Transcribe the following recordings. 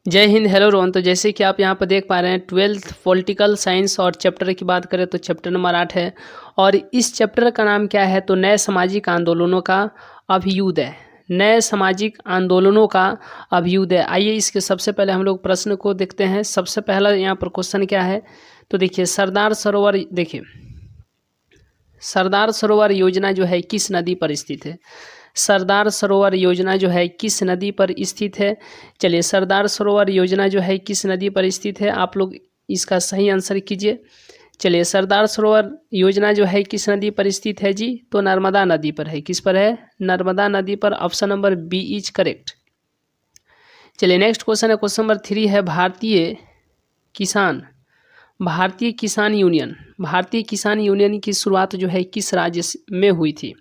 जय हिंद। हेलो रोहन। तो जैसे कि आप यहाँ पर देख पा रहे हैं 12th पॉलिटिकल साइंस और चैप्टर की बात करें तो चैप्टर नंबर 8 है और इस चैप्टर का नाम क्या है तो नए सामाजिक आंदोलनों का अभ्युदय। नए सामाजिक आंदोलनों का अभ्युदय। आइए इसके सबसे पहले हम लोग प्रश्न को देखते हैं। सबसे पहला यहाँ पर क्वेश्चन क्या है तो देखिए सरदार सरोवर, देखिए सरदार सरोवर योजना जो है किस नदी पर स्थित है। सरदार सरोवर योजना जो है किस नदी पर स्थित है। चलिए सरदार सरोवर योजना जो है किस नदी पर स्थित है, आप लोग इसका सही आंसर कीजिए। चलिए सरदार सरोवर योजना जो है किस नदी पर स्थित है जी, तो नर्मदा नदी पर है। किस पर है? नर्मदा नदी पर। Option number B is correct. चलिए नेक्स्ट क्वेश्चन है, क्वेश्चन नंबर 3 है भारतीय किसान यूनियन की शुरुआत जो है किस राज्य में हुई थी।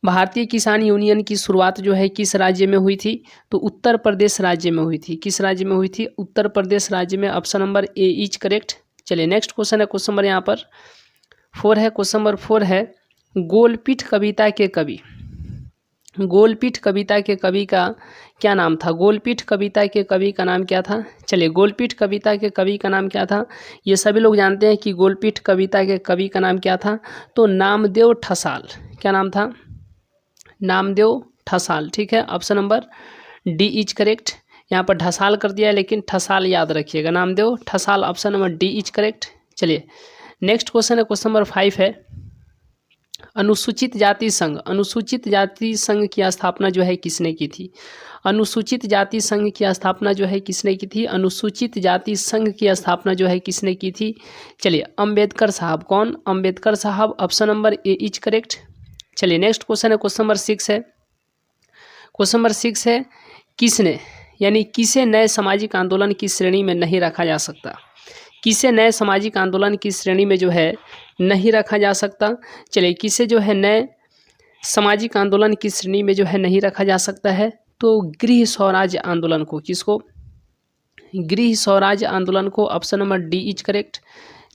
भारतीय किसान यूनियन की शुरुआत जो है किस राज्य में हुई थी तो उत्तर प्रदेश राज्य में हुई थी। किस राज्य में हुई थी? उत्तर प्रदेश राज्य में। Option number A is correct. चलिए नेक्स्ट क्वेश्चन है, क्वेश्चन नंबर यहाँ पर 4 है। क्वेश्चन नंबर 4 है गोलपीठ कविता के कवि का क्या नाम था। गोलपीठ कविता के कवि का नाम क्या था? चलिए गोलपीठ कविता के कवि का नाम क्या था, ये सभी लोग जानते हैं कि गोलपीठ कविता के कवि का नाम क्या था तो नामदेव ठसाल। क्या नाम था? नामदेव ठसाल। ठीक है, option number D is correct. यहाँ पर ढसाल कर दिया है लेकिन ठसाल याद रखिएगा, Namdev Thasal. Option number D is correct. चलिए नेक्स्ट क्वेश्चन है, क्वेश्चन नंबर 5 है अनुसूचित जाति संघ की स्थापना जो है किसने की थी। अनुसूचित जाति संघ की स्थापना जो है किसने की थी। अनुसूचित जाति संघ की स्थापना जो है किसने की थी। चलिए अंबेडकर साहब। कौन? अंबेडकर साहब। Option number A is correct. चलिए नेक्स्ट क्वेश्चन है, क्वेश्चन नंबर 6 है। क्वेश्चन नंबर 6 है किसे नए सामाजिक आंदोलन की श्रेणी में नहीं रखा जा सकता। किसे नए सामाजिक आंदोलन की श्रेणी में जो है नहीं रखा जा सकता। चलिए किसे जो है नए सामाजिक आंदोलन की श्रेणी में जो है नहीं रखा जा सकता है तो गृह स्वराज्य आंदोलन को। किसको? गृह स्वराज्य आंदोलन को। Option number D is correct.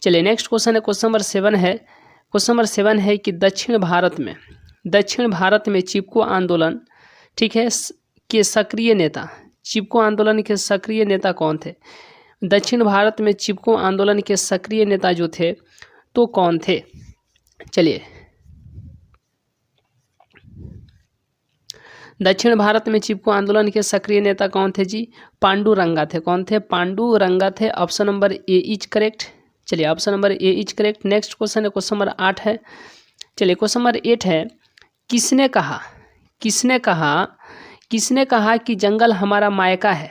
चलिए नेक्स्ट क्वेश्चन है, क्वेश्चन नंबर 7 है। क्वेश्चन नंबर 7 है कि दक्षिण भारत में चिपको आंदोलन, ठीक है, के सक्रिय नेता, चिपको आंदोलन के सक्रिय नेता कौन थे। दक्षिण भारत में चिपको आंदोलन के सक्रिय नेता जो थे तो कौन थे। चलिए दक्षिण भारत में चिपको आंदोलन के सक्रिय नेता कौन थे जी? पांडुरंगा थे। कौन थे? पांडुरंगा थे। Option number A is correct. चलिए option number A is correct. Next question है, क्वेश्चन नंबर 8 है। चलिए क्वेश्चन नंबर 8 है किसने कहा कि जंगल हमारा मायका है।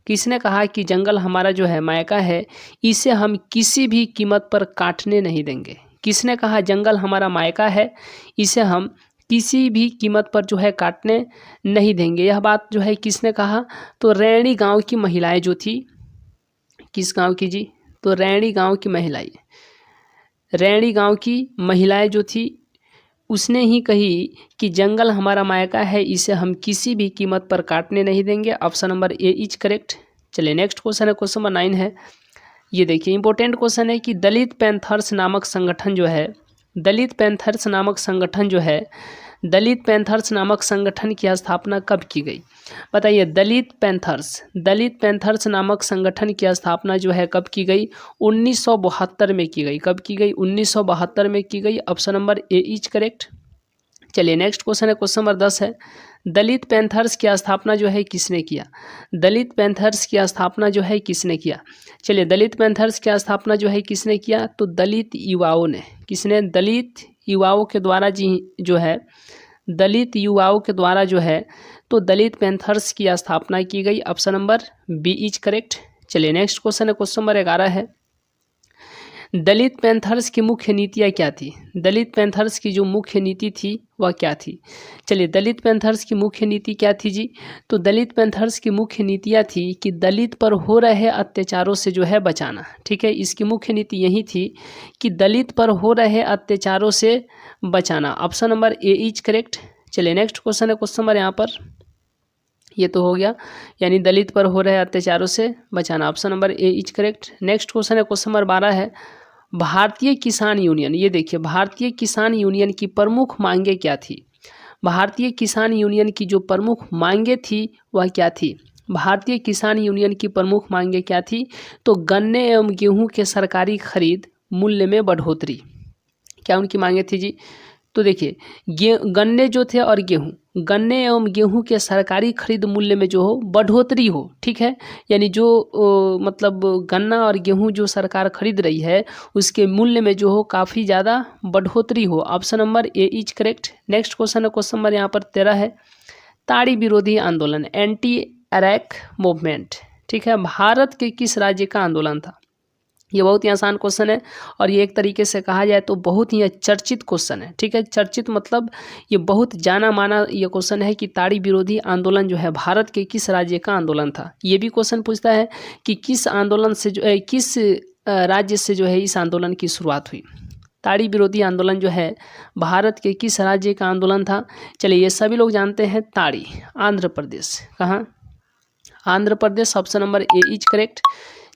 किसने कहा कि जंगल हमारा जो है मायका है, इसे हम किसी भी कीमत पर काटने नहीं देंगे। किसने कहा जंगल हमारा मायका है, इसे हम किसी भी कीमत पर जो है काटने नहीं देंगे। यह बात जो है किसने कहा तो रैणी गांव की महिलाएं जो थी। किस गांव की जी? तो रैणी गांव की महिलाएं जो थी उसने ही कही कि जंगल हमारा मायका है, इसे हम किसी भी कीमत पर काटने नहीं देंगे। Option number A is correct. चलिए नेक्स्ट क्वेश्चन है, क्वेश्चन नंबर 9 है। ये देखिए इंपॉर्टेंट क्वेश्चन है कि दलित पैंथर्स नामक संगठन की स्थापना कब की गई। बताइए दलित पैंथर्स नामक संगठन की स्थापना जो है कब की गई? 1972 में की गई। कब की गई? 1972 में की गई। Option number A is correct. चलिए नेक्स्ट क्वेश्चन है, क्वेश्चन नंबर 10 है दलित पैंथर्स की स्थापना जो है किसने किया। दलित पैंथर्स की स्थापना जो है किसने किया। चलिए दलित पैंथर्स की स्थापना जो है किसने किया तो दलित युवाओं ने। किसने? दलित युवाओं के द्वारा जो है तो दलित पैंथर्स की स्थापना की गई। Option number B is correct. चलिए नेक्स्ट क्वेश्चन है, क्वेश्चन नंबर 11 है दलित पैंथर्स की मुख्य नीतियाँ क्या थी। दलित पैंथर्स की जो मुख्य नीति थी वह क्या थी। चलिए दलित पैंथर्स की मुख्य नीति क्या थी जी, तो दलित पैंथर्स की मुख्य नीतियाँ थी कि दलित पर हो रहे अत्याचारों से जो है बचाना। ठीक है, इसकी मुख्य नीति यही थी कि दलित पर हो रहे अत्याचारों से बचाना। Option number A is correct. चलिए नेक्स्ट क्वेश्चन है, क्वेश्चन नंबर यहाँ पर ये तो हो गया, यानी दलित पर हो रहे अत्याचारों से बचाना। Option number A is correct. Next question है, क्वेश्चन नंबर 12 है भारतीय किसान यूनियन। ये देखिए भारतीय किसान यूनियन की प्रमुख मांगे क्या थी। भारतीय किसान यूनियन की जो प्रमुख मांगे थी वह क्या थी। भारतीय किसान यूनियन की प्रमुख मांगें क्या थी? तो गन्ने एवं गेहूं के सरकारी खरीद मूल्य में बढ़ोतरी। क्या उनकी मांगें थी जी? तो देखिए गन्ने जो थे और गन्ने एवं गेहूं के सरकारी खरीद मूल्य में जो हो बढ़ोतरी हो, ठीक है। यानी जो मतलब गन्ना और गेहूं जो सरकार खरीद रही है उसके मूल्य में जो हो काफ़ी ज़्यादा बढ़ोतरी हो। Option number A is correct. Next question है, क्वेश्चन नंबर यहाँ पर 13 है। ताड़ी विरोधी आंदोलन, एंटी अरैक मूवमेंट, ठीक है, भारत के किस राज्य का आंदोलन था? ये बहुत ही आसान क्वेश्चन है और ये एक तरीके से कहा जाए तो बहुत ही चर्चित क्वेश्चन है, ठीक है। चर्चित मतलब ये बहुत जाना माना ये क्वेश्चन है कि ताड़ी विरोधी आंदोलन जो है भारत के किस राज्य का आंदोलन था। ये भी क्वेश्चन पूछता है कि किस आंदोलन से जो है, किस राज्य से जो है इस आंदोलन की शुरुआत हुई। ताड़ी विरोधी आंदोलन जो है भारत के किस राज्य का आंदोलन था? चलिए ये सभी लोग जानते हैं, ताड़ी आंध्र प्रदेश। कहाँ? Andhra Pradesh. Option number A is correct.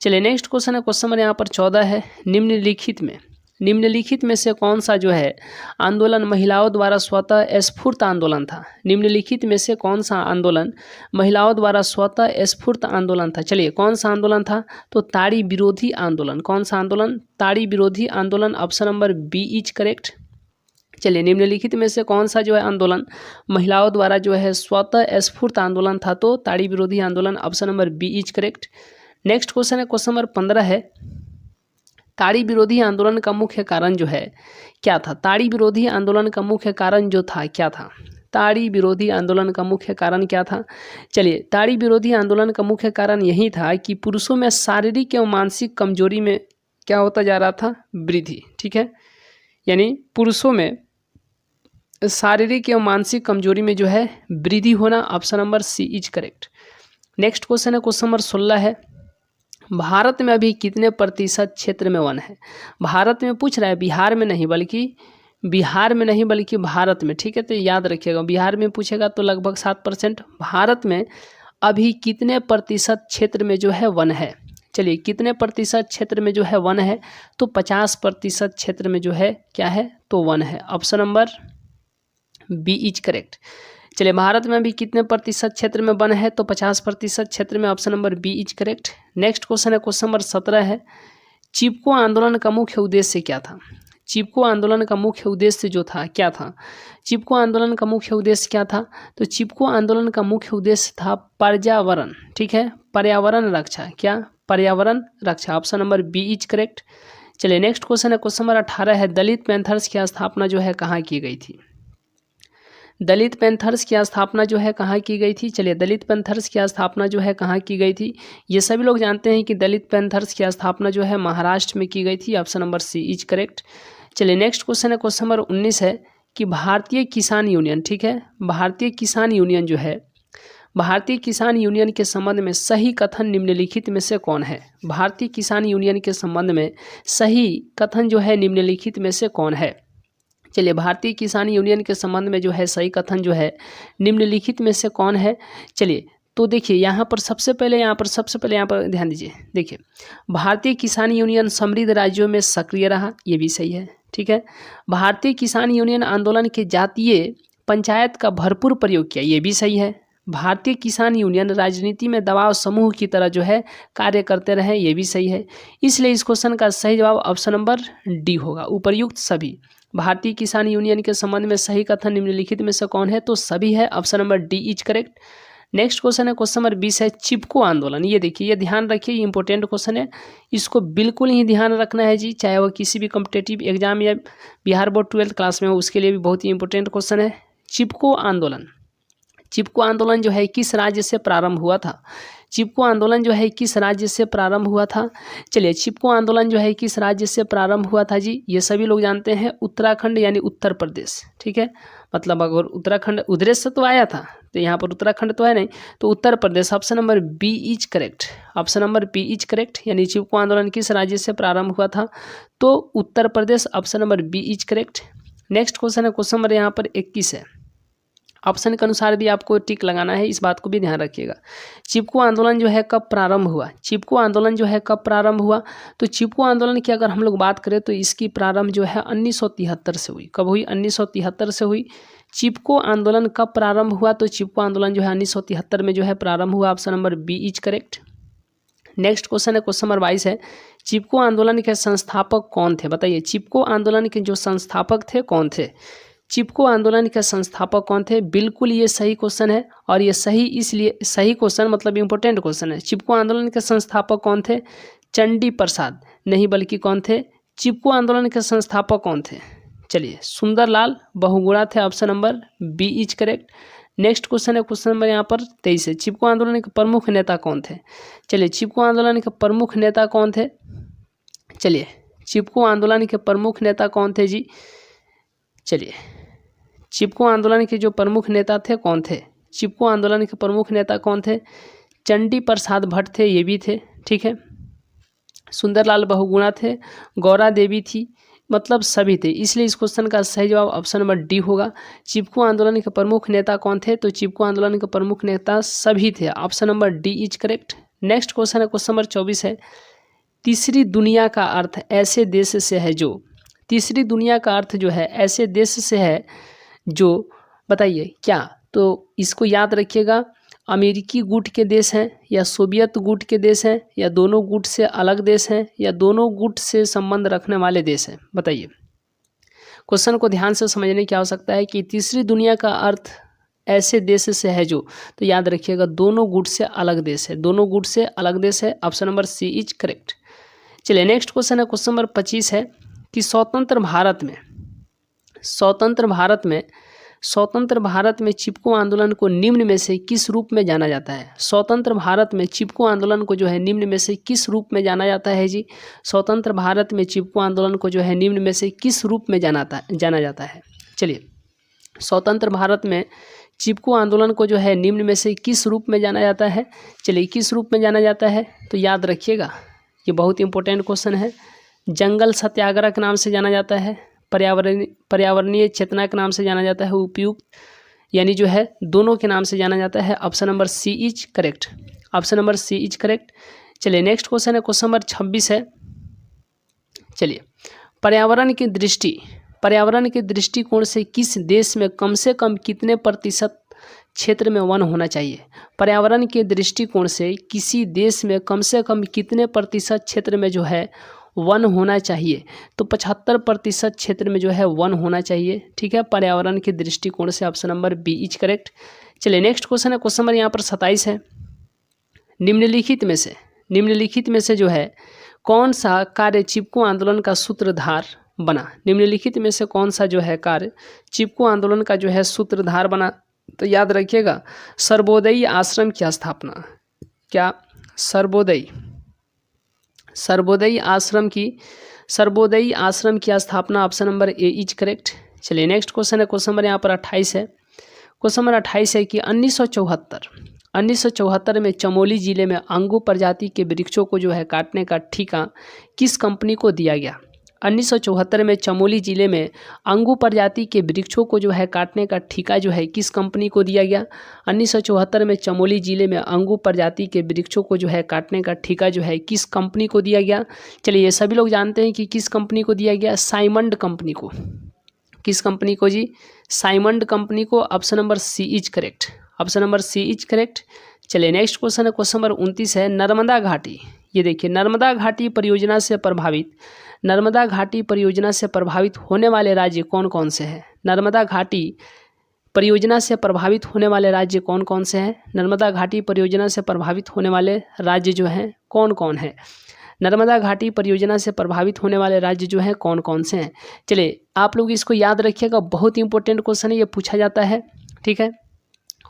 चलिए नेक्स्ट क्वेश्चन है, क्वेश्चन नंबर यहाँ पर 14 है। निम्नलिखित में से कौन सा जो है आंदोलन महिलाओं द्वारा स्वतः स्फूर्त आंदोलन था? निम्नलिखित में से कौन सा आंदोलन महिलाओं द्वारा स्वतः स्फूर्त आंदोलन था? चलिए कौन सा आंदोलन था? तो ताड़ी विरोधी आंदोलन। कौन सा आंदोलन? ताड़ी विरोधी आंदोलन। Option number B is correct. चलिए निम्नलिखित में से कौन सा जो है आंदोलन महिलाओं द्वारा जो है स्वतः स्फूर्त आंदोलन था? तो ताड़ी विरोधी आंदोलन। Option number B is correct. Next question है, क्वेश्चन नंबर 15 है। ताड़ी विरोधी आंदोलन का मुख्य कारण जो है क्या था? ताड़ी विरोधी आंदोलन का मुख्य कारण जो था क्या था? ताड़ी विरोधी आंदोलन का मुख्य कारण क्या था? चलिए ताड़ी विरोधी आंदोलन का मुख्य कारण यही था कि पुरुषों में शारीरिक एवं मानसिक कमजोरी में क्या होता जा रहा था? वृद्धि, ठीक है। यानी पुरुषों में शारीरिक एवं मानसिक कमजोरी में जो है वृद्धि होना। Option number C is correct. Next question है, क्वेश्चन नंबर 16 है। भारत में अभी कितने प्रतिशत क्षेत्र में वन है? भारत में पूछ रहा है, बिहार में नहीं बल्कि भारत में, ठीक है। तो याद रखिएगा, बिहार में पूछेगा तो लगभग 7%। भारत में अभी कितने प्रतिशत क्षेत्र में जो है वन है? चलिए कितने प्रतिशत क्षेत्र में जो है वन है? तो 50% क्षेत्र में जो है क्या है? तो वन है। Option number B is correct. चलिए भारत में भी कितने प्रतिशत क्षेत्र में वन है? तो 50% क्षेत्र में। Option number B is correct. Next question है, क्वेश्चन नंबर 17 है। चिपको आंदोलन का मुख्य उद्देश्य क्या था? चिपको आंदोलन का मुख्य उद्देश्य जो था क्या था? चिपको आंदोलन का मुख्य उद्देश्य क्या था? तो चिपको आंदोलन का मुख्य उद्देश्य था पर्यावरण, ठीक है, पर्यावरण रक्षा। क्या? पर्यावरण रक्षा। Option number B is correct. चलिए नेक्स्ट क्वेश्चन है, क्वेश्चन नंबर 18 है। दलित पैंथर्स की स्थापना जो है कहाँ की गई थी? दलित पैंथर्स की स्थापना जो है कहाँ की गई थी? चलिए दलित पैंथर्स की स्थापना जो है कहाँ की गई थी? ये सभी लोग जानते हैं कि दलित पैंथर्स की स्थापना जो है महाराष्ट्र में की गई थी। Option number C is correct. चलिए नेक्स्ट क्वेश्चन है, क्वेश्चन नंबर 19 है कि भारतीय किसान यूनियन, ठीक है, भारतीय किसान यूनियन जो है, भारतीय किसान यूनियन के संबंध में सही कथन निम्नलिखित में से कौन है? भारतीय किसान यूनियन के संबंध में सही कथन जो है निम्नलिखित में से कौन है? चलिए भारतीय किसान यूनियन के संबंध में जो है सही कथन जो है निम्नलिखित में से कौन है? चलिए तो देखिए यहाँ पर सबसे पहले यहाँ पर ध्यान दीजिए। देखिए भारतीय किसान यूनियन समृद्ध राज्यों में सक्रिय रहा, ये भी सही है, ठीक है। भारतीय किसान यूनियन आंदोलन के जातीय पंचायत का भरपूर प्रयोग किया, ये भी सही है। भारतीय किसान यूनियन राजनीति में दबाव समूह की तरह जो है कार्य करते रहे, ये भी सही है। इसलिए इस क्वेश्चन का सही जवाब ऑप्शन नंबर डी होगा। उपर्युक्त सभी भारतीय किसान यूनियन के संबंध में सही कथन निम्नलिखित में से कौन है? तो सभी है। Option number D is correct. Next question है, क्वेश्चन नंबर 20 है। चिपको आंदोलन, ये देखिए, ये ध्यान रखिए, ये इंपॉर्टेंट क्वेश्चन है, इसको बिल्कुल ही ध्यान रखना है जी, चाहे वह किसी भी कॉम्पिटेटिव एग्जाम या बिहार बोर्ड 12th क्लास में हो, उसके लिए भी बहुत ही इंपॉर्टेंट क्वेश्चन है। चिपको आंदोलन, चिपको आंदोलन जो है किस राज्य से प्रारंभ हुआ था? चिपको आंदोलन जो है किस राज्य से प्रारंभ हुआ था? चलिए चिपको आंदोलन जो है किस राज्य से प्रारंभ हुआ था जी? ये सभी लोग जानते हैं, उत्तराखंड यानी उत्तर प्रदेश, ठीक है। मतलब अगर उत्तराखंड उधर से तो आया था, तो यहाँ पर उत्तराखंड तो है नहीं, तो Uttar Pradesh. Option number B is correct. Option number B is correct. यानी चिपको आंदोलन किस राज्य से प्रारंभ हुआ था? तो Uttar Pradesh. Option number B is correct. Next question है, क्वेश्चन नंबर यहाँ पर 21 है। ऑप्शन के अनुसार भी आपको टिक लगाना है, इस बात को भी ध्यान रखिएगा। चिपको आंदोलन जो है कब प्रारंभ हुआ? चिपको आंदोलन जो है कब प्रारंभ हुआ? तो चिपको आंदोलन की अगर हम लोग बात करें तो इसकी प्रारंभ जो है 1973 से हुई। कब हुई? 1973 से हुई। चिपको आंदोलन कब प्रारंभ हुआ? तो चिपको आंदोलन जो है 1973 में जो है प्रारंभ हुआ। Option number B is correct. Next question है, क्वेश्चन नंबर 22 है, चिपको आंदोलन के संस्थापक कौन थे? बताइए, चिपको आंदोलन के जो संस्थापक थे कौन थे? चिपको आंदोलन के संस्थापक कौन थे? बिल्कुल ये सही क्वेश्चन है, और ये सही इसलिए सही क्वेश्चन मतलब इम्पोर्टेंट क्वेश्चन है। चिपको आंदोलन के संस्थापक कौन थे? चंडी प्रसाद नहीं, बल्कि कौन थे? चिपको आंदोलन के संस्थापक कौन थे? चलिए, सुंदरलाल बहुगुणा थे। Option number B is correct. Next question है, क्वेश्चन नंबर यहाँ पर 23 है, चिपको आंदोलन के प्रमुख नेता कौन थे? चलिए, चिपको आंदोलन के प्रमुख नेता कौन थे? चलिए, चिपको आंदोलन के प्रमुख नेता कौन थे जी? चलिए, चिपको आंदोलन के जो प्रमुख नेता थे कौन थे? चिपको आंदोलन के प्रमुख नेता कौन थे? चंडी प्रसाद भट्ट थे, ये भी थे, ठीक है। सुंदरलाल बहुगुणा थे, गौरा देवी थी, मतलब सभी थे, इसलिए इस क्वेश्चन का सही जवाब ऑप्शन नंबर डी होगा। चिपको आंदोलन के प्रमुख नेता कौन थे? तो चिपको आंदोलन के प्रमुख नेता सभी थे। Option number D is correct. Next question है, क्वेश्चन नंबर 24 है, तीसरी दुनिया का अर्थ ऐसे देश से है जो, तीसरी दुनिया का अर्थ जो है ऐसे देश से है जो, बताइए क्या? तो इसको याद रखिएगा, अमेरिकी गुट के देश हैं, या सोवियत गुट के देश हैं, या दोनों गुट से अलग देश हैं, या दोनों गुट से संबंध रखने वाले देश हैं? बताइए। क्वेश्चन को ध्यान से समझने की आवश्यकता है कि तीसरी दुनिया का अर्थ ऐसे देश से है जो, तो याद रखिएगा दोनों गुट से अलग देश है, दोनों गुट से अलग देश है। Option number C is correct. चलिए, नेक्स्ट क्वेश्चन है, क्वेश्चन नंबर 25 है कि स्वतंत्र भारत में चिपको आंदोलन को निम्न में से किस रूप में जाना जाता है? स्वतंत्र भारत में चिपको आंदोलन को जो है निम्न में से किस रूप में जाना जाता है जी? स्वतंत्र भारत में चिपको आंदोलन को जो है निम्न में से किस रूप में जाना जाता है? चलिए, स्वतंत्र भारत में चिपको आंदोलन को जो है निम्न में से किस रूप में जाना जाता है? चलिए, किस रूप में जाना जाता है? तो याद रखिएगा, ये बहुत इंपॉर्टेंट क्वेश्चन है। जंगल सत्याग्रह के नाम से जाना जाता है, पर्यावरणीय चेतना के नाम से जाना जाता है, उपयुक्त यानी जो है दोनों के नाम से जाना जाता है। Option number C is correct. Option number C is correct. चलिए, नेक्स्ट क्वेश्चन है, क्वेश्चन नंबर 26 है। चलिए, पर्यावरण के दृष्टिकोण से किस देश में कम से कम कितने प्रतिशत क्षेत्र में वन होना चाहिए? पर्यावरण के दृष्टिकोण से किसी देश में कम से कम कितने प्रतिशत क्षेत्र में जो है वन होना चाहिए? तो 75% क्षेत्र में जो है वन होना चाहिए, ठीक है, पर्यावरण के दृष्टिकोण से। Option number B is correct. चलिए, नेक्स्ट क्वेश्चन है, क्वेश्चन नंबर यहाँ पर 27 है, निम्नलिखित में से जो है कौन सा कार्य चिपको आंदोलन का सूत्रधार बना? निम्नलिखित में से कौन सा जो है कार्य चिपको आंदोलन का जो है सूत्रधार बना? तो याद रखिएगा, सर्वोदयी आश्रम की स्थापना। क्या? सर्वोदयी आश्रम की स्थापना। Option number A is correct. चलिए, नेक्स्ट क्वेश्चन है, क्वेश्चन नंबर यहाँ पर 28 है। क्वेश्चन नंबर 28 है कि 1974 में चमोली जिले में अंगू प्रजाति के वृक्षों को जो है काटने का ठेका किस कंपनी को दिया गया? 1974 में चमोली जिले में अंगू प्रजाति के वृक्षों को जो है काटने का ठेका जो है किस कंपनी को दिया गया? 1974 में चमोली जिले में अंगू प्रजाति के वृक्षों को जो है काटने का ठेका जो है किस कंपनी को दिया गया? चलिए, ये सभी लोग जानते हैं कि किस कंपनी को दिया गया? साइमंड कंपनी को। किस कंपनी को जी? साइमंड कंपनी को। Option number C is correct. Option number C is correct. चलिए, नेक्स्ट क्वेश्चन है, क्वेश्चन नंबर 29 है, नर्मदा घाटी। ये देखिए, नर्मदा घाटी परियोजना से प्रभावित होने वाले राज्य कौन कौन से हैं? नर्मदा घाटी परियोजना से प्रभावित होने वाले राज्य कौन कौन से हैं? नर्मदा घाटी परियोजना से प्रभावित होने वाले राज्य जो हैं कौन कौन है? नर्मदा घाटी परियोजना से प्रभावित होने वाले राज्य जो हैं कौन कौन से हैं? चलिए, आप लोग इसको याद रखिएगा, बहुत इंपॉर्टेंट क्वेश्चन है, ये पूछा जाता है, ठीक है।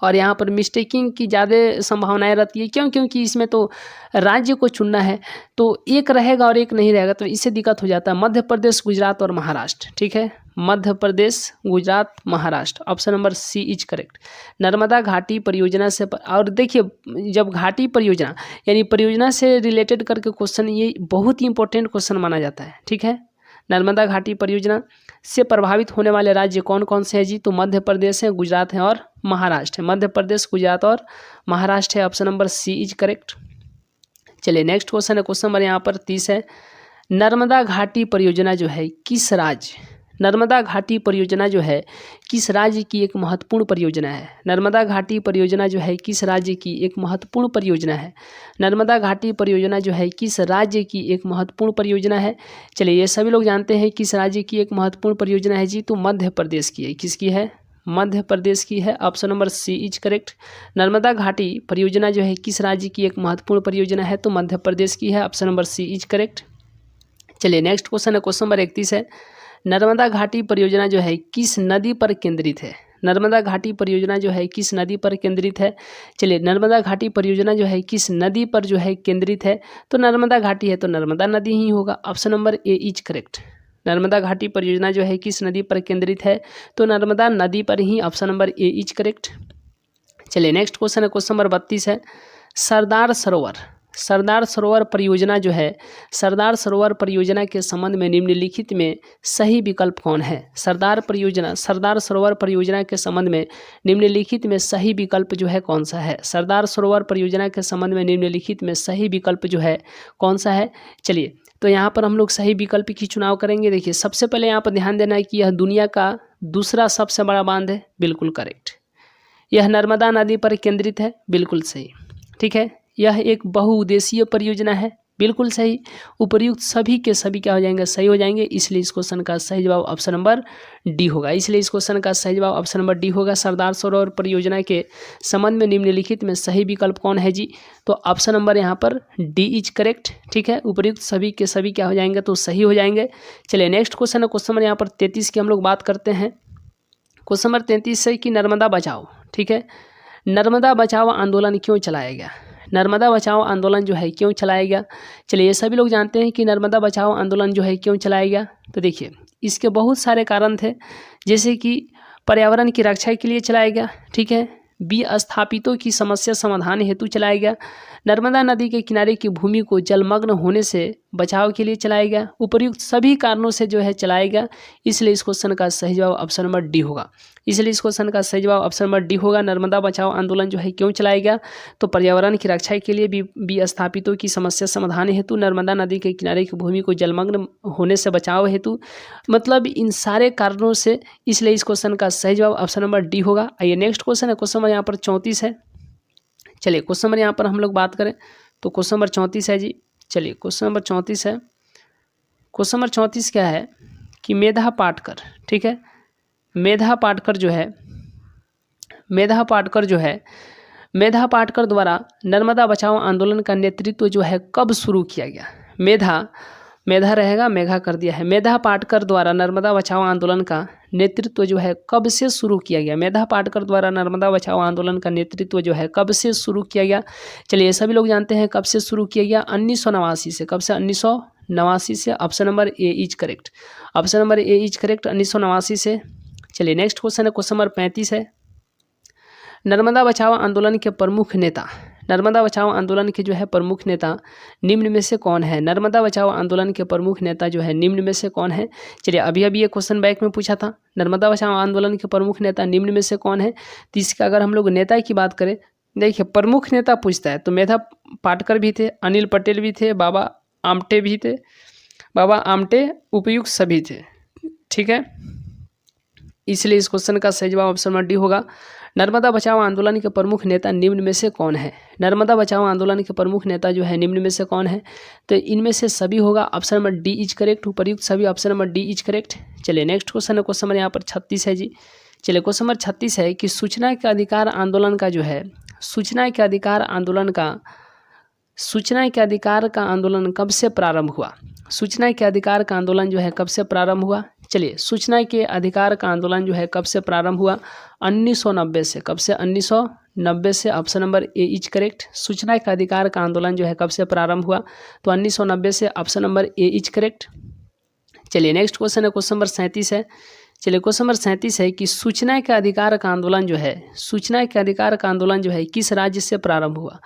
और यहाँ पर मिस्टेकिंग की ज़्यादा संभावनाएं रहती है, क्यों? क्योंकि इसमें तो राज्य को चुनना है, तो एक रहेगा और एक नहीं रहेगा, तो इससे दिक्कत हो जाता है। मध्य प्रदेश, गुजरात और महाराष्ट्र, ठीक है, Madhya Pradesh, Gujarat, Maharashtra. Option number C is correct. Narmada घाटी परियोजना से और देखिए, जब घाटी परियोजना यानी परियोजना से रिलेटेड करके क्वेश्चन, ये बहुत ही इंपॉर्टेंट क्वेश्चन माना जाता है, ठीक है। नर्मदा घाटी परियोजना से प्रभावित होने वाले राज्य कौन कौन से हैं जी? तो मध्य प्रदेश है, गुजरात है और महाराष्ट्र है। मध्य प्रदेश, गुजरात और महाराष्ट्र है। Option number C is correct. चलिए नेक्स्ट क्वेश्चन है, क्वेश्चन नंबर यहाँ पर 30 है। नर्मदा घाटी परियोजना जो है किस राज्य, नर्मदा घाटी परियोजना जो है किस राज्य की एक महत्वपूर्ण परियोजना है? नर्मदा घाटी परियोजना जो है किस राज्य की एक महत्वपूर्ण परियोजना है? नर्मदा घाटी परियोजना जो है किस राज्य की एक महत्वपूर्ण परियोजना है? चलिए ये सभी लोग जानते हैं किस राज्य की एक महत्वपूर्ण परियोजना है जी? तो मध्य प्रदेश की है। किसकी है? मध्य प्रदेश की है। Option number C is correct. Narmada घाटी परियोजना जो है किस राज्य की एक महत्वपूर्ण परियोजना है? तो मध्य प्रदेश की है। Option number C is correct. चलिए नेक्स्ट क्वेश्चन है, क्वेश्चन नंबर 31 है। नर्मदा घाटी परियोजना जो है किस नदी पर केंद्रित है? नर्मदा घाटी परियोजना जो है किस नदी पर केंद्रित है? चलिए नर्मदा घाटी परियोजना जो है किस नदी पर जो है केंद्रित है? तो नर्मदा घाटी है तो नर्मदा नदी ही होगा। Option number A is correct. Narmada घाटी परियोजना जो है किस नदी पर केंद्रित है? तो नर्मदा नदी पर ही। Option number A is correct. चलिए नेक्स्ट क्वेश्चन है, क्वेश्चन नंबर 32 है। सरदार सरोवर परियोजना जो है, सरदार सरोवर परियोजना के संबंध में निम्नलिखित में सही विकल्प कौन है? सरदार सरोवर परियोजना के संबंध में निम्नलिखित में सही विकल्प जो है कौन सा है? सरदार सरोवर परियोजना के संबंध में निम्नलिखित में सही विकल्प जो है कौन सा है? चलिए तो यहाँ पर हम लोग सही विकल्प की चुनाव करेंगे। देखिए सबसे पहले यहाँ पर ध्यान देना है कि यह दुनिया का दूसरा सबसे बड़ा बांध है। बिल्कुल करेक्ट। यह नर्मदा नदी पर केंद्रित है। बिल्कुल सही। ठीक है। यह एक बहुउद्देशीय परियोजना है। बिल्कुल सही। उपर्युक्त सभी के सभी क्या हो जाएंगे? सही हो जाएंगे। इसलिए इस क्वेश्चन का सही जवाब ऑप्शन नंबर डी होगा। इसलिए इस क्वेश्चन का सही जवाब ऑप्शन नंबर डी होगा। सरदार सरोवर परियोजना के संबंध में निम्नलिखित में सही विकल्प कौन है जी? तो ऑप्शन नंबर यहाँ पर डी इज करेक्ट। ठीक है। उपर्युक्त सभी के सभी क्या हो जाएंगे? तो सही हो जाएंगे। चलिए नेक्स्ट क्वेश्चन है, क्वेश्चन नंबर यहाँ पर 33 की हम लोग बात करते हैं। क्वेश्चन नंबर 33 है कि नर्मदा बचाओ। ठीक है। नर्मदा बचाओ आंदोलन क्यों चलाया गया? नर्मदा बचाओ आंदोलन जो है क्यों चलाया गया? चलिए ये सभी लोग जानते हैं कि नर्मदा बचाओ आंदोलन जो है क्यों चलाया गया। तो देखिए इसके बहुत सारे कारण थे, जैसे कि पर्यावरण की रक्षा के लिए चलाया गया। ठीक है। विस्थापितों की समस्या समाधान हेतु चलाया गया। नर्मदा नदी के किनारे की भूमि को जलमग्न होने से बचाव के लिए चलाया गया। उपर्युक्त सभी कारणों से जो है चलाया गया। इसलिए इस क्वेश्चन का सही जवाब ऑप्शन नंबर डी होगा। इसलिए इस क्वेश्चन का सही जवाब ऑप्शन नंबर डी होगा। नर्मदा बचाओ आंदोलन जो है क्यों चलाया गया? तो पर्यावरण की रक्षा के लिए, विस्थापितों की समस्या समाधान हेतु, नर्मदा नदी के किनारे की भूमि को जलमग्न होने से बचाव हेतु, मतलब इन सारे कारणों से। इसलिए इस क्वेश्चन का सही जवाब ऑप्शन नंबर डी होगा। आइए नेक्स्ट क्वेश्चन है, क्वेश्चन नंबर यहाँ पर 34 है। चलिए क्वेश्चन नंबर यहाँ पर हम लोग बात करें तो क्वेश्चन नंबर 34 है जी। चलिए क्वेश्चन नंबर 34 है। क्वेश्चन नंबर 34 क्या है कि मेधा पाटकर। ठीक है। मेधा पाटकर द्वारा नर्मदा बचाओ आंदोलन का नेतृत्व जो है कब शुरू किया गया? मेधा रहेगा, मेघा कर दिया है। मेधा पाटकर द्वारा नर्मदा बचाओ आंदोलन का नेतृत्व जो है कब से शुरू किया गया? मेधा पाटकर द्वारा नर्मदा बचाओ आंदोलन का नेतृत्व जो है कब से शुरू किया गया? चलिए सभी लोग जानते हैं कब से शुरू किया गया। 1989 से। कब से? 1989 से। Option number A is correct. Option number A is correct, 1989 से। चलिए नेक्स्ट क्वेश्चन है, क्वेश्चन नंबर 35 है। नर्मदा बचाओ आंदोलन के प्रमुख नेता, नर्मदा बचाओ आंदोलन के जो है प्रमुख नेता निम्न में से कौन है? नर्मदा बचाओ आंदोलन के प्रमुख नेता जो है निम्न में से कौन है? चलिए अभी ये क्वेश्चन बैक में पूछा था, नर्मदा बचाओ आंदोलन के प्रमुख नेता निम्न में से कौन है? तो इसका अगर हम लोग नेता की बात करें, देखिए प्रमुख नेता पूछता है तो मेधा पाटकर भी थे, अनिल पटेल भी थे, बाबा आमटे भी थे, बाबा आमटे उपयुक्त सभी थे। ठीक है। इसलिए इस क्वेश्चन का सही जवाब ऑप्शन नंबर डी होगा। नर्मदा बचाओ आंदोलन के प्रमुख नेता निम्न में से कौन है? नर्मदा बचाओ आंदोलन के प्रमुख नेता जो है निम्न में से कौन है? तो इनमें से सभी होगा। Option number D is correct. उपर्युक्त सभी, option number D is correct. चलिए नेक्स्ट क्वेश्चन है, क्वेश्चन नंबर यहाँ पर 36 है जी। चलिए क्वेश्चन नंबर 36 है कि सूचना के अधिकार आंदोलन का जो है, सूचना के अधिकार का आंदोलन कब से प्रारंभ हुआ? सूचना के अधिकार का आंदोलन जो है कब से प्रारंभ हुआ? चलिए सूचना के अधिकार का आंदोलन जो है कब से प्रारंभ हुआ? 1990 से। कब से? 1990 से। Option number A is correct. सूचना के अधिकार का आंदोलन जो है कब से प्रारंभ हुआ? तो 1990 से। Option number A is correct. चलिए नेक्स्ट क्वेश्चन है, क्वेश्चन नंबर 37 है। चलिए क्वेश्चन नंबर 37 है कि सूचना के अधिकार का आंदोलन जो है, सूचना के अधिकार का आंदोलन जो है किस राज्य से प्रारंभ हुआ?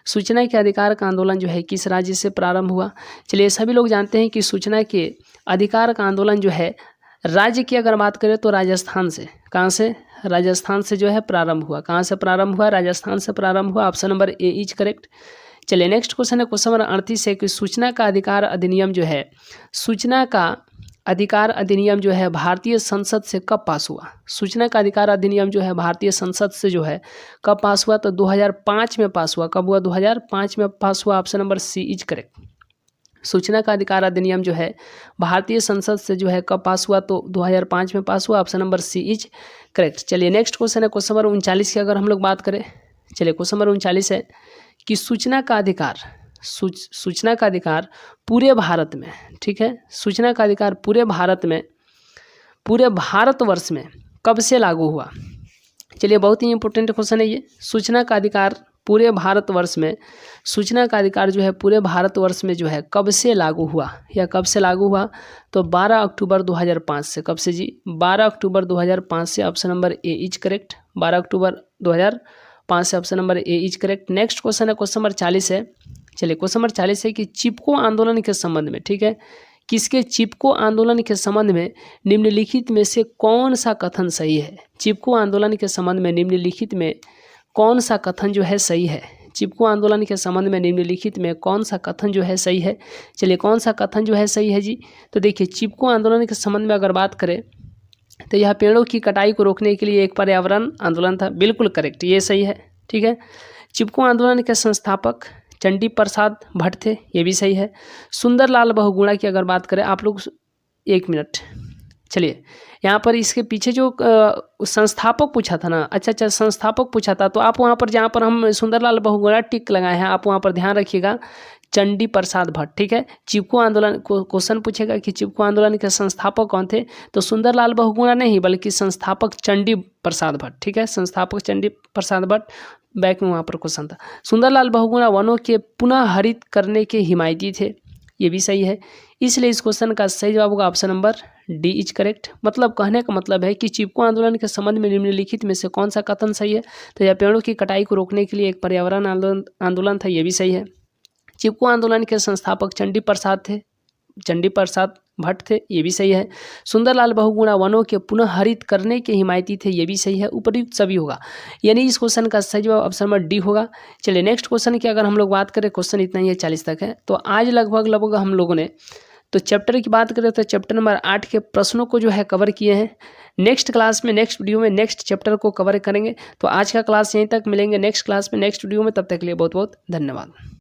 सूचना के अधिकार का आंदोलन जो है किस राज्य से प्रारंभ हुआ? चलिए सभी लोग जानते हैं कि सूचना के अधिकार का आंदोलन जो है राज्य की अगर बात करें तो राजस्थान से। कहाँ से? राजस्थान से जो है प्रारंभ हुआ। कहाँ से प्रारंभ हुआ? राजस्थान से प्रारंभ हुआ। Option number A is correct. चलिए नेक्स्ट क्वेश्चन है क्वेश्चन नंबर 38 है कि सूचना का अधिकार अधिनियम जो है, सूचना का अधिकार अधिनियम जो है भारतीय संसद से कब पास हुआ? सूचना का अधिकार अधिनियम जो है भारतीय संसद से जो है कब पास हुआ? तो 2005 में पास हुआ। कब हुआ? 2005 में पास हुआ। Option number C is correct. सूचना का अधिकार अधिनियम जो है भारतीय संसद से जो है कब पास हुआ? तो 2005 में पास हुआ। Option number C is correct. चलिए नेक्स्ट क्वेश्चन है क्वेश्चन नंबर 39 की अगर हम लोग बात करें। चलिए क्वेश्चन नंबर 39 है कि सूचना का अधिकार, सूचना का अधिकार पूरे भारत में, ठीक है, सूचना का अधिकार पूरे भारत में, पूरे भारतवर्ष में कब से लागू हुआ? चलिए बहुत ही इंपॉर्टेंट क्वेश्चन है ये। सूचना का अधिकार पूरे भारतवर्ष में, सूचना का अधिकार जो है पूरे भारतवर्ष में जो है कब से लागू हुआ या कब से लागू हुआ? तो 12 अक्टूबर 2005 से। कब से जी? 12 अक्टूबर 2005 से। Option number A is correct. 12 अक्टूबर 2005 से। Option number A is correct. Next question है क्वेश्चन नंबर 40 है। चलिए क्वेश्चन नंबर 40 है कि चिपको आंदोलन के संबंध में, ठीक है, किसके चिपको आंदोलन के संबंध में निम्नलिखित में से कौन सा कथन सही है? चिपको आंदोलन के संबंध में निम्नलिखित में कौन सा कथन जो है सही है? चिपको आंदोलन के संबंध में निम्नलिखित में कौन सा कथन जो है सही है? चलिए कौन सा कथन जो है सही है जी? तो देखिए चिपको आंदोलन के संबंध में अगर बात करें तो यह पेड़ों की कटाई को रोकने के लिए एक पर्यावरण आंदोलन था। बिल्कुल करेक्ट, ये सही है, ठीक है। चिपको आंदोलन के संस्थापक चंडी प्रसाद भट्ट थे, ये भी सही है। सुंदरलाल बहुगुणा की अगर बात करें, आप लोग एक मिनट, चलिए यहाँ पर इसके पीछे जो संस्थापक पूछा था ना, अच्छा संस्थापक पूछा था, तो आप वहाँ पर जहाँ पर हम सुंदरलाल बहुगुणा टिक लगाए हैं, आप वहाँ पर ध्यान रखिएगा चंडी प्रसाद भट्ट, ठीक है। चिपको आंदोलन को क्वेश्चन पूछेगा कि चिपको आंदोलन के संस्थापक कौन थे, तो सुंदरलाल बहुगुणा नहीं बल्कि संस्थापक चंडी प्रसाद भट्ट, ठीक है, संस्थापक चंडी प्रसाद भट्ट। बैक में वहाँ पर क्वेश्चन था। सुंदरलाल बहुगुणा वनों के पुनः हरित करने के हिमायती थे, ये भी सही है। इसलिए इस क्वेश्चन का सही जवाब होगा option number D is correct. मतलब कहने का मतलब है कि चिपको आंदोलन के संबंध में निम्नलिखित में से कौन सा कथन सही है? तो यह पेड़ों की कटाई को रोकने के लिए एक पर्यावरण आंदोलन था, ये भी सही है। चिपको आंदोलन के संस्थापक चंडी प्रसाद भट्ट थे, ये भी सही है। सुंदरलाल बहुगुणा वनों के पुनः हरित करने के हिमायती थे, ये भी सही है। उपयुक्त सभी होगा, यानी इस क्वेश्चन का सही जवाब ऑप्शन नंबर डी होगा। चलिए नेक्स्ट क्वेश्चन की अगर हम लोग बात करें, क्वेश्चन इतना ही है, 40 तक है। तो आज लगभग हम लोगों ने तो चैप्टर की बात करें तो चैप्टर नंबर 8 के प्रश्नों को जो है कवर किए हैं। नेक्स्ट क्लास में, नेक्स्ट वीडियो में नेक्स्ट चैप्टर को कवर करेंगे। तो आज का क्लास यहीं तक, मिलेंगे नेक्स्ट क्लास में नेक्स्ट वीडियो में, तब तक के लिए बहुत बहुत धन्यवाद।